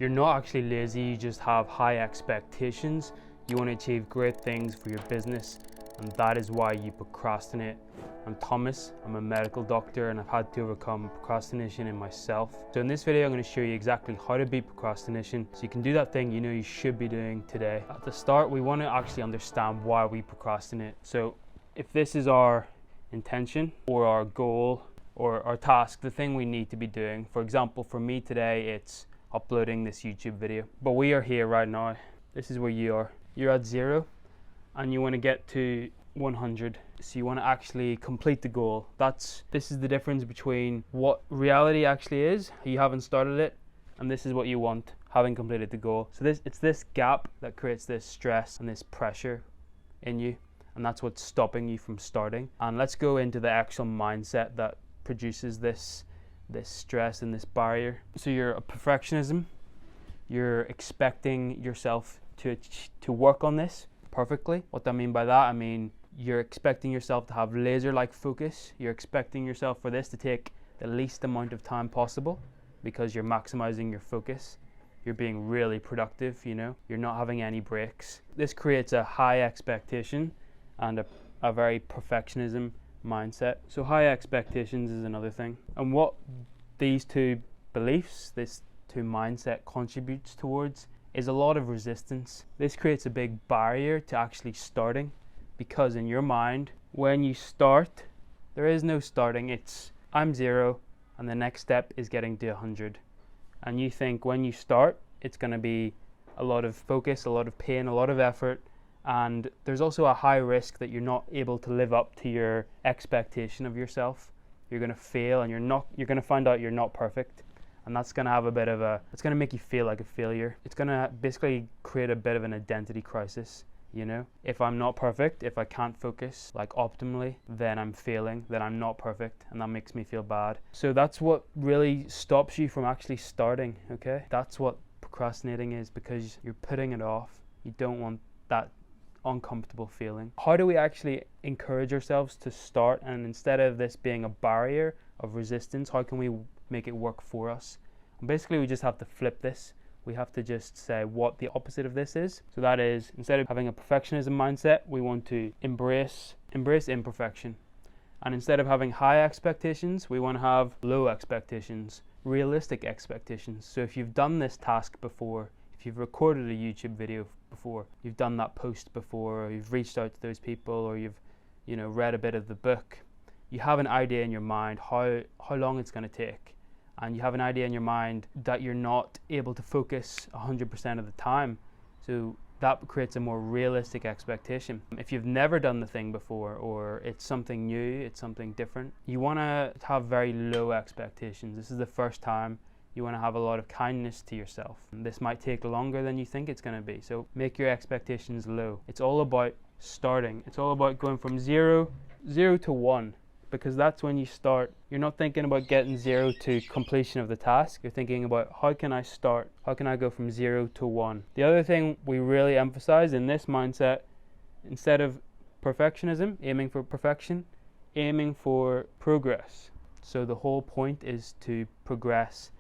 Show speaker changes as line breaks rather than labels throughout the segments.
You're not actually lazy, you just have high expectations. You want to achieve great things for your business, and that is why you procrastinate. I'm Thomas, I'm a medical doctor, and I've had to overcome procrastination in myself. So in this video, I'm going to show you exactly how to beat procrastination so you can do that thing you know you should be doing today. At the start, we want to actually understand why we procrastinate. So if this is our intention or our goal or our task, the thing we need to be doing, for example, for me today, it's uploading this YouTube video. But we are here right now. This is where you are. You're at 0 and you want to get to 100. So you want to actually complete the goal. This is the difference between what reality actually is, you haven't started it, and this is what you want, having completed the goal. So it's this gap that creates this stress and this pressure in you, and that's what's stopping you from starting. And let's go into the actual mindset that produces this stress and this barrier. So you're a perfectionism. You're expecting yourself to work on this perfectly. What do I mean by that? I mean you're expecting yourself to have laser-like focus. You're expecting yourself for this to take the least amount of time possible because you're maximizing your focus. You're being really productive, you know. You're not having any breaks. This creates a high expectation and a very perfectionism mindset. So high expectations is another thing. And what these two beliefs, this two mindset contributes towards is a lot of resistance. This creates a big barrier to actually starting, because in your mind, when you start, there is no starting. It's I'm 0 and the next step is getting to 100. And you think when you start, it's going to be a lot of focus, a lot of pain, a lot of effort. And there's also a high risk that you're not able to live up to your expectation of yourself. You're going to fail, and you're going to find out you're not perfect. And that's going to have it's going to make you feel like a failure. It's going to basically create a bit of an identity crisis, you know? If I'm not perfect, if I can't focus like optimally, then I'm failing, then I'm not perfect, and that makes me feel bad. So that's what really stops you from actually starting, okay? That's what procrastinating is, because you're putting it off. You don't want that uncomfortable feeling. How do we actually encourage ourselves to start, and instead of this being a barrier of resistance, how can we make it work for us? And basically we just have to flip this. We have to just say what the opposite of this is. So that is, instead of having a perfectionism mindset, we want to embrace imperfection. And instead of having high expectations, we want to have low expectations, realistic expectations. So if you've done this task before, if you've recorded a YouTube video before, you've done that post before, or you've reached out to those people, or you've read a bit of the book, you have an idea in your mind how long it's going to take, and you have an idea in your mind that you're not able to focus 100% of the time. So that creates a more realistic expectation. If you've never done the thing before, or it's something new, it's something different, you want to have very low expectations. This is the first time. You want to have a lot of kindness to yourself. This might take longer than you think it's going to be, so make your expectations low. It's all about starting. It's all about going from 0 to 1, because that's when you start. You're not thinking about getting 0 to completion of the task. You're thinking about, how can I start? How can I go from 0 to 1? The other thing we really emphasize in this mindset, instead of perfectionism, aiming for perfection, aiming for progress. So the whole point is to progress.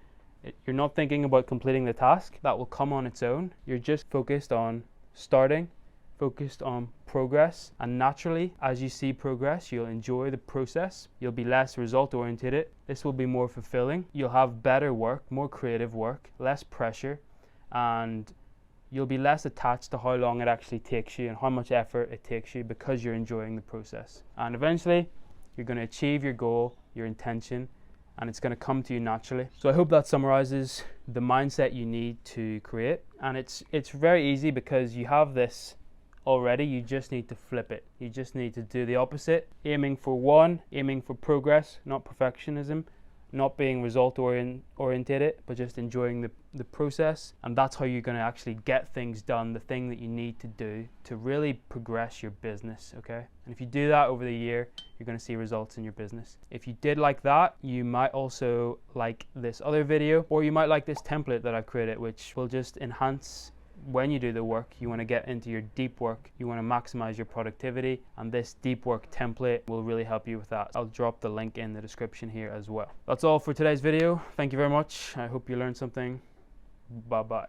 You're not thinking about completing the task. That will come on its own. You're just focused on starting, focused on progress, and naturally, as you see progress, you'll enjoy the process. You'll be less result oriented. This will be more fulfilling. You'll have better work, more creative work, less pressure, and you'll be less attached to how long it actually takes you and how much effort it takes you, because you're enjoying the process. And eventually, you're going to achieve your goal, your intention, and it's going to come to you naturally. So I hope that summarizes the mindset you need to create. And it's very easy, because you have this already. You just need to flip it. You just need to do the opposite. Aiming for 1, aiming for progress, not perfectionism, not being result oriented, but just enjoying the process. And that's how you're going to actually get things done, the thing that you need to do to really progress your business, okay? And if you do that over the year, you're going to see results in your business. If you did like that, you might also like this other video, or you might like this template that I've created, which will just enhance when you do the work. You want to get into your deep work. You want to maximize your productivity, and this deep work template will really help you with that. I'll drop the link in the description here as well. That's all for today's video. Thank you very much. I hope you learned something. Bye bye.